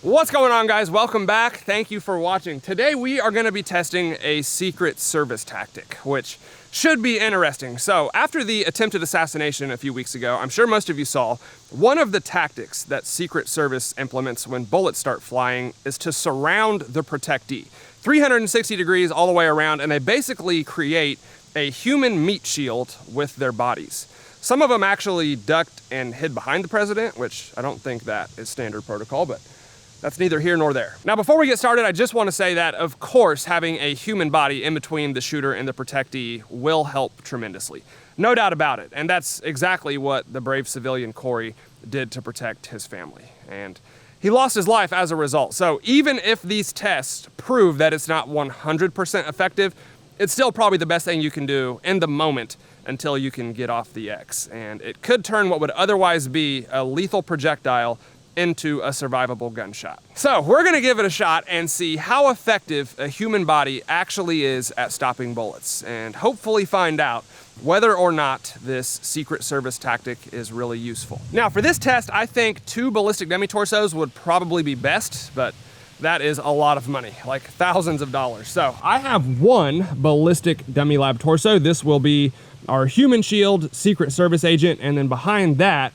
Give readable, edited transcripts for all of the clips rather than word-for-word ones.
What's going on, guys? Welcome back. Thank you for watching. Today we are going to be testing a Secret Service tactic, which should be interesting. So after the attempted assassination a few weeks ago, I'm sure most of you saw, one of the tactics that Secret Service implements when bullets start flying is to surround the protectee. 360 degrees all the way around, and they basically create a human meat shield with their bodies. Some of them actually ducked and hid behind the president, which I don't think that is standard protocol, but that's neither here nor there. Now, before we get started, I just want to say that, of course, having a human body in between the shooter and the protectee will help tremendously. No doubt about it. And that's exactly what the brave civilian Corey did to protect his family. And he lost his life as a result. So even if these tests prove that it's not 100% effective, it's still probably the best thing you can do in the moment until you can get off the X. And it could turn what would otherwise be a lethal projectile into a survivable gunshot. So we're gonna give it a shot and see how effective a human body actually is at stopping bullets, and hopefully find out whether or not this Secret Service tactic is really useful. Now, for this test, I think 2 ballistic demi-torsos would probably be best, but that is a lot of money, like thousands of dollars. So I have 1 ballistic demi-lab torso. This will be our human shield, Secret Service agent, and then behind that,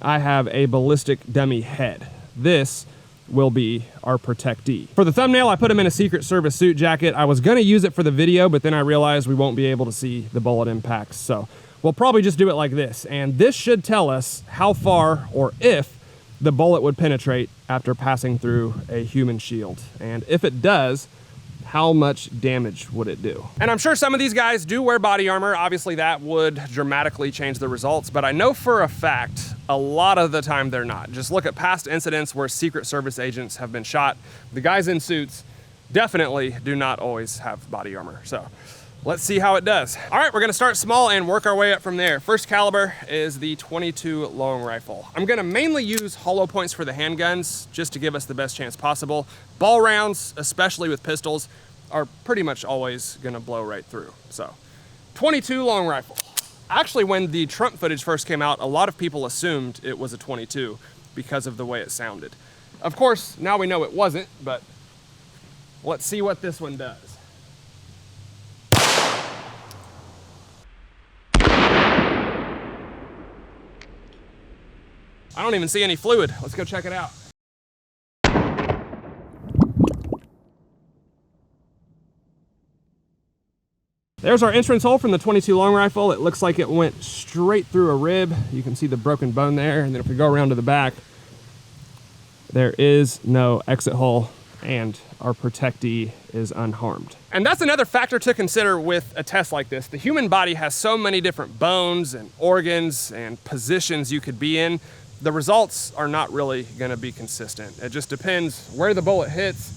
I have a ballistic dummy head. This will be our protectee. For the thumbnail, I put him in a Secret Service suit jacket. I was gonna use it for the video, but then I realized we won't be able to see the bullet impacts. So we'll probably just do it like this. And this should tell us how far or if the bullet would penetrate after passing through a human shield. And if it does, how much damage would it do? And I'm sure some of these guys do wear body armor. Obviously that would dramatically change the results, but I know for a fact, a lot of the time they're not. Just look at past incidents where Secret Service agents have been shot. The guys in suits definitely do not always have body armor. So let's see how it does. All right, we're gonna start small and work our way up from there. First caliber is the .22 long rifle. I'm gonna mainly use hollow points for the handguns just to give us the best chance possible. Ball rounds, especially with pistols, are pretty much always gonna blow right through. So, .22 long rifle. Actually, when the Trump footage first came out, a lot of people assumed it was a .22 because of the way it sounded. Of course, now we know it wasn't, but let's see what this one does. I don't even see any fluid. Let's go check it out. There's our entrance hole from the .22 long rifle. It looks like it went straight through a rib. You can see the broken bone there. And then if we go around to the back, there is no exit hole and our protectee is unharmed. And that's another factor to consider with a test like this. The human body has so many different bones and organs and positions you could be in. The results are not really gonna be consistent. It just depends where the bullet hits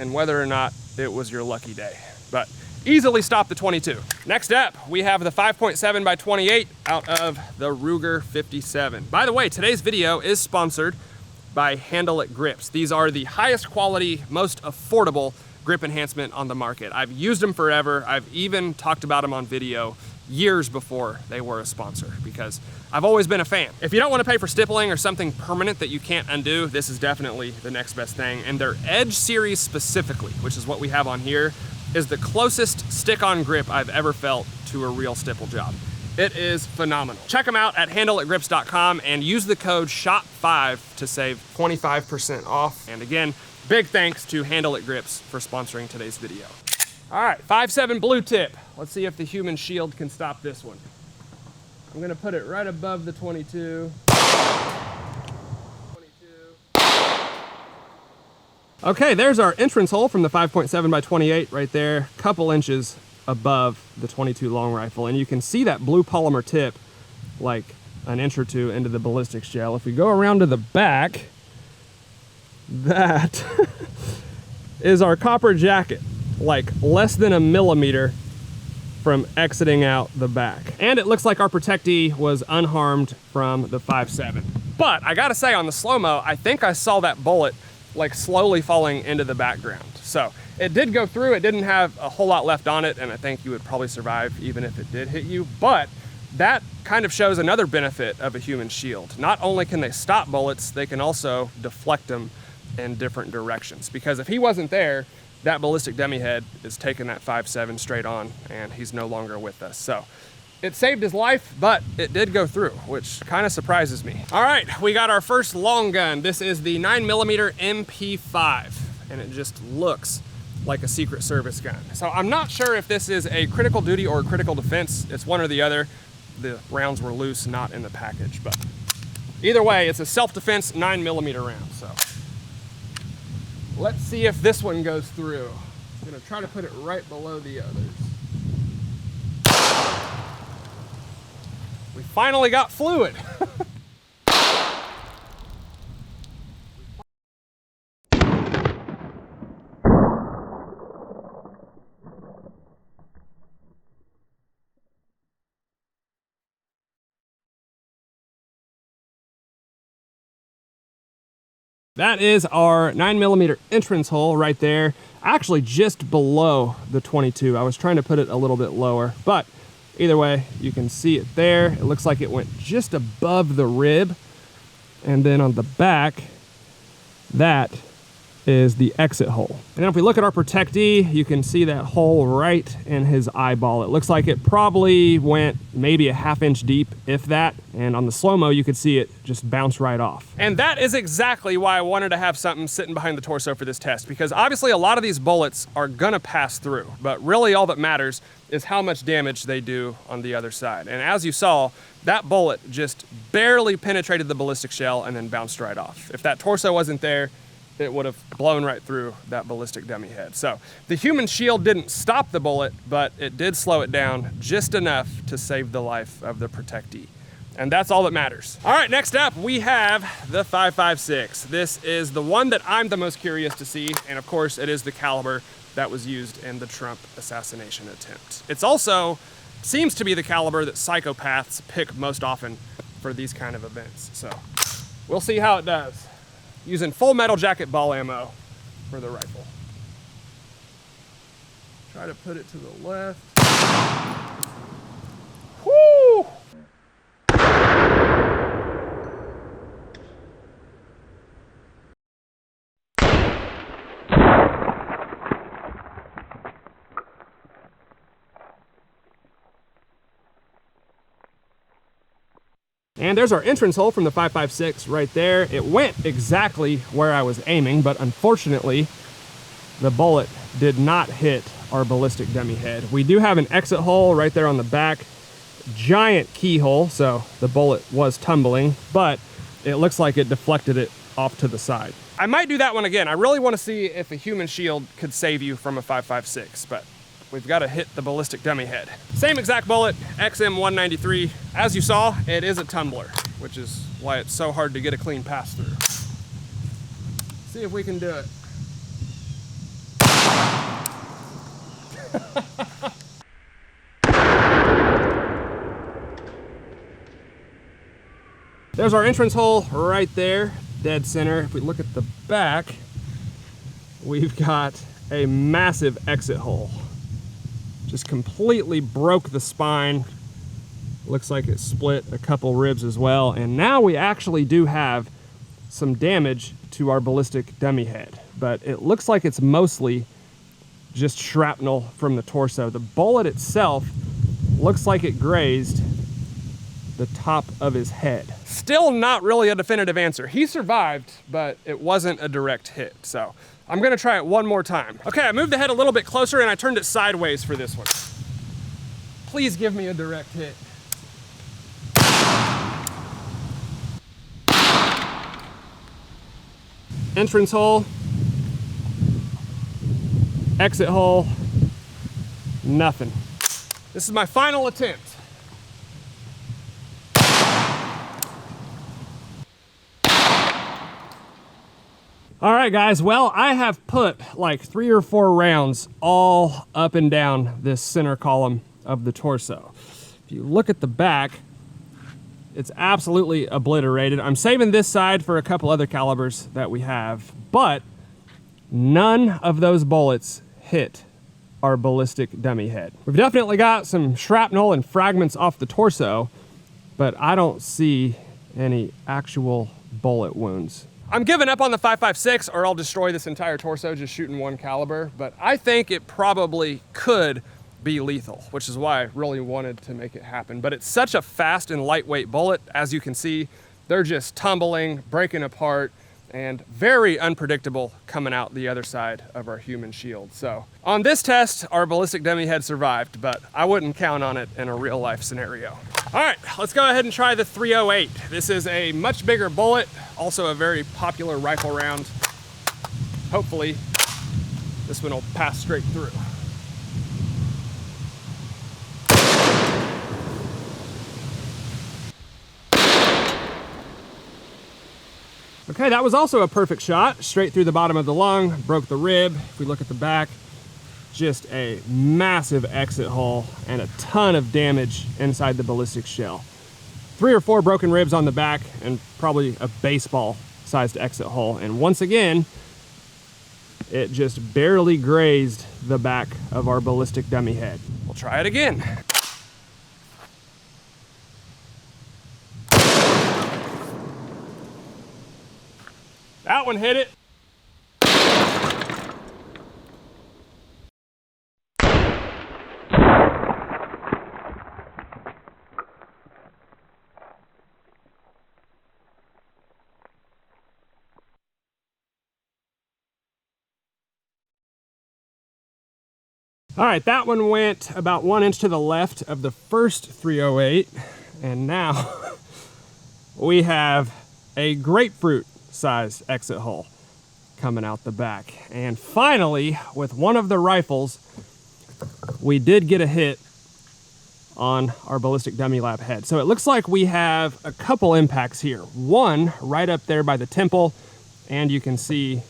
and whether or not it was your lucky day. But easily stop the .22. Next up, we have the 5.7 by 28 out of the Ruger 57. By the way, today's video is sponsored by Handle It Grips. These are the highest quality, most affordable grip enhancement on the market. I've used them forever. I've even talked about them on video years before they were a sponsor because I've always been a fan. If you don't want to pay for stippling or something permanent that you can't undo, this is definitely the next best thing. And their Edge series specifically, which is what we have on here, is the closest stick-on grip I've ever felt to a real stipple job. It is phenomenal. Check them out at handleitgrips.com and use the code SHOP5 to save 25% off. And again, big thanks to Handle It Grips for sponsoring today's video. All right, 5.7 blue tip. Let's see if the human shield can stop this one. I'm gonna put it right above the .22. Okay, there's our entrance hole from the 5.7 by 28 right there, couple inches above the .22 long rifle. And you can see that blue polymer tip like an inch or 2 into the ballistics gel. If we go around to the back, that is our copper jacket, like less than a millimeter from exiting out the back. And it looks like our protectee was unharmed from the 5.7. But I gotta say, on the slow-mo, I think I saw that bullet like slowly falling into the background. So it did go through, it didn't have a whole lot left on it, and I think you would probably survive even if it did hit you. But that kind of shows another benefit of a human shield. Not only can they stop bullets, they can also deflect them in different directions. Because if he wasn't there, that ballistic dummy head is taking that 5.7 straight on, and he's no longer with us. So it saved his life, but it did go through, which kind of surprises me. All right, we got our first long gun. This is the 9mm MP5, and it just looks like a Secret Service gun. So I'm not sure if this is a critical duty or a critical defense. It's one or the other. The rounds were loose, not in the package, but either way, it's a self-defense 9mm round. So let's see if this one goes through. I'm gonna try to put it right below the others. We finally got fluid. That is our 9mm entrance hole right there, actually just below the 22. I was trying to put it a little bit lower, but either way, you can see it there. It looks like it went just above the rib. And then on the back, that is the exit hole. And then if we look at our protectee, you can see that hole right in his eyeball. It looks like it probably went maybe a ½ inch deep, if that. And on the slow-mo, you could see it just bounce right off. And that is exactly why I wanted to have something sitting behind the torso for this test, because obviously a lot of these bullets are gonna pass through, but really all that matters is how much damage they do on the other side. And as you saw, that bullet just barely penetrated the ballistic shell and then bounced right off. If that torso wasn't there, it would have blown right through that ballistic dummy head. So the human shield didn't stop the bullet, but it did slow it down just enough to save the life of the protectee. And that's all that matters. All right, next up, we have the 5.56. This is the one that I'm the most curious to see. And of course, it is the caliber that was used in the Trump assassination attempt. It's also seems to be the caliber that psychopaths pick most often for these kind of events. So we'll see how it does. Using full metal jacket ball ammo for the rifle. Try to put it to the left. Whoo! And there's our entrance hole from the 5.56 right there. It went exactly where I was aiming, but unfortunately, the bullet did not hit our ballistic dummy head. We do have an exit hole right there on the back, giant keyhole, so the bullet was tumbling, but it looks like it deflected it off to the side. I might do that one again. I really want to see if a human shield could save you from a 5.56, but we've got to hit the ballistic dummy head. Same exact bullet, XM193. As you saw, it is a tumbler, which is why it's so hard to get a clean pass through. See if we can do it. There's our entrance hole right there, dead center. If we look at the back, we've got a massive exit hole. Just completely broke the spine. Looks like it split a couple ribs as well. And now we actually do have some damage to our ballistic dummy head, but it looks like it's mostly just shrapnel from the torso. The bullet itself looks like it grazed the top of his head. Still not really a definitive answer. He survived, but it wasn't a direct hit. So I'm gonna try it one more time. Okay, I moved the head a little bit closer and I turned it sideways for this one. Please give me a direct hit. Entrance hole, exit hole, nothing. This is my final attempt. All right, guys, well, I have put like 3 or 4 rounds all up and down this center column of the torso. If you look at the back, it's absolutely obliterated. I'm saving this side for a couple other calibers that we have, but none of those bullets hit our ballistic dummy head. We've definitely got some shrapnel and fragments off the torso, but I don't see any actual bullet wounds. I'm giving up on the 5.56 or I'll destroy this entire torso just shooting one caliber, but I think it probably could be lethal, which is why I really wanted to make it happen. But it's such a fast and lightweight bullet. As you can see, they're just tumbling, breaking apart, and very unpredictable coming out the other side of our human shield. So on this test, our ballistic dummy head survived, but I wouldn't count on it in a real life scenario. All right, let's go ahead and try the 308. This is a much bigger bullet, also a very popular rifle round. Hopefully this one will pass straight through. Okay, that was also a perfect shot, straight through the bottom of the lung, broke the rib. If we look at the back, just a massive exit hole and a ton of damage inside the ballistic shell. 3 or 4 broken ribs on the back and probably a baseball-sized exit hole. And once again, it just barely grazed the back of our ballistic dummy head. We'll try it again. That one hit it. All right, that one went about 1 inch to the left of the first 308, and now we have a grapefruit size exit hole coming out the back. And finally, with one of the rifles, we did get a hit on our ballistic dummy lab head. So it looks like we have a couple impacts here. One right up there by the temple, and you can see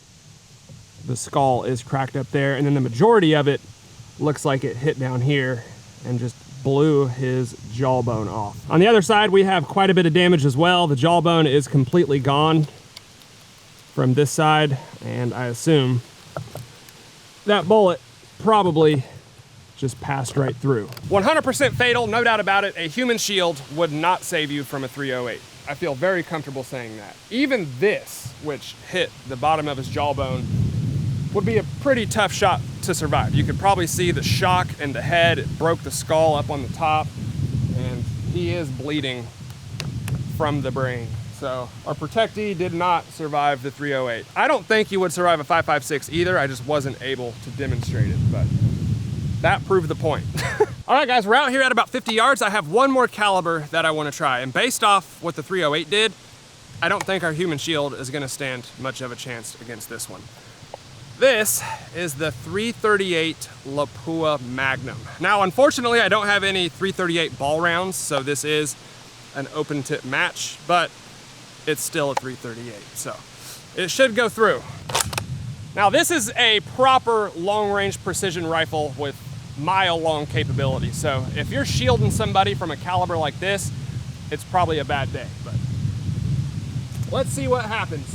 the skull is cracked up there, and then the majority of it looks like it hit down here and just blew his jawbone off. On the other side, we have quite a bit of damage as well. The jawbone is completely gone from this side, and I assume that bullet probably just passed right through. 100% fatal, no doubt about it. A human shield would not save you from a 308. I feel very comfortable saying that. Even this, which hit the bottom of his jawbone, would be a pretty tough shot to survive. You could probably see the shock in the head. It broke the skull up on the top, and he is bleeding from the brain. So our protectee did not survive the 308. I don't think you would survive a 5.56 either. I just wasn't able to demonstrate it, but that proved the point. All right, guys, we're out here at about 50 yards. I have one more caliber that I want to try, and based off what the 308 did, I don't think our human shield is going to stand much of a chance against this one. This is the 338 Lapua Magnum. Now, unfortunately, I don't have any 338 ball rounds, so this is an open tip match, but it's still a 338, so it should go through. Now, this is a proper long-range precision rifle with mile-long capability, so if you're shielding somebody from a caliber like this, it's probably a bad day, but let's see what happens.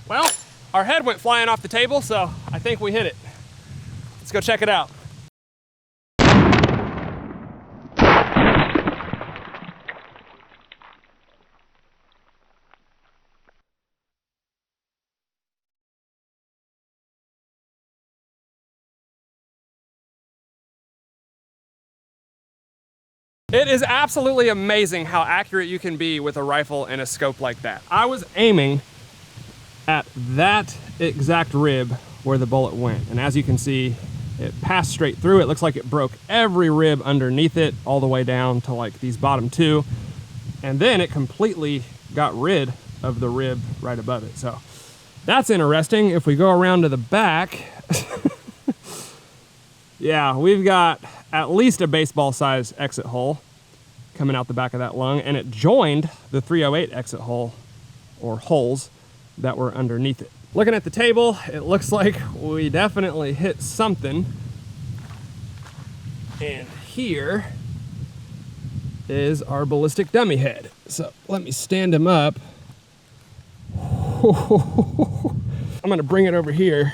Well, our head went flying off the table, so I think we hit it. Let's go check it out. It is absolutely amazing how accurate you can be with a rifle and a scope like that. I was aiming at that exact rib where the bullet went, and as you can see, it passed straight through. It looks like it broke every rib underneath it all the way down to like these bottom two, and then it completely got rid of the rib right above it. So that's interesting. If we go around to the back, yeah, we've got at least a baseball size exit hole coming out the back of that lung, and it joined the 308 exit hole, or holes, that were underneath it. Looking at the table, it looks like we definitely hit something. And here is our ballistic dummy head. So let me stand him up. I'm gonna bring it over here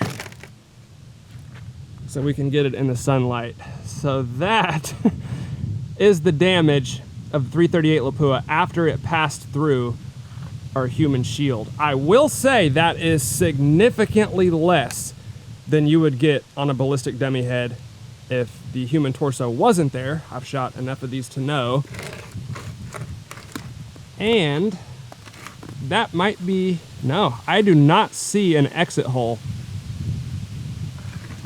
so we can get it in the sunlight. So that is the damage of the 338 Lapua after it passed through our human shield. I will say that is significantly less than you would get on a ballistic dummy head if the human torso wasn't there. I've shot enough of these to know. And that might be, no, I do not see an exit hole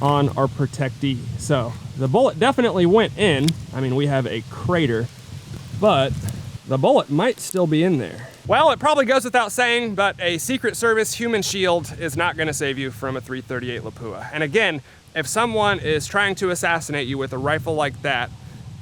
on our protectee. So the bullet definitely went in. I mean, we have a crater, but the bullet might still be in there. Well, it probably goes without saying, but a Secret Service human shield is not gonna save you from a 338 Lapua. And again, if someone is trying to assassinate you with a rifle like that,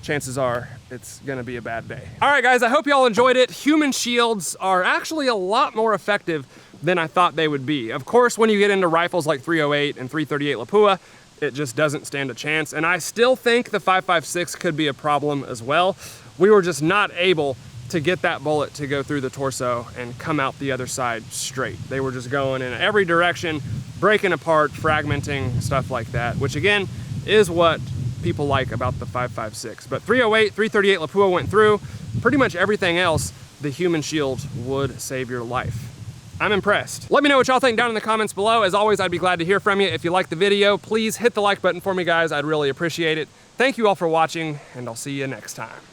chances are it's gonna be a bad day. All right, guys, I hope y'all enjoyed it. Human shields are actually a lot more effective than I thought they would be. Of course, when you get into rifles like 308 and 338 Lapua, it just doesn't stand a chance. And I still think the 5.56 could be a problem as well. We were just not able to get that bullet to go through the torso and come out the other side straight. They were just going in every direction, breaking apart, fragmenting, stuff like that, which again, is what people like about the 5.56. But 308, 338 Lapua went through. Pretty much everything else, the human shield would save your life. I'm impressed. Let me know what y'all think down in the comments below. As always, I'd be glad to hear from you. If you liked the video, please hit the like button for me, guys. I'd really appreciate it. Thank you all for watching, and I'll see you next time.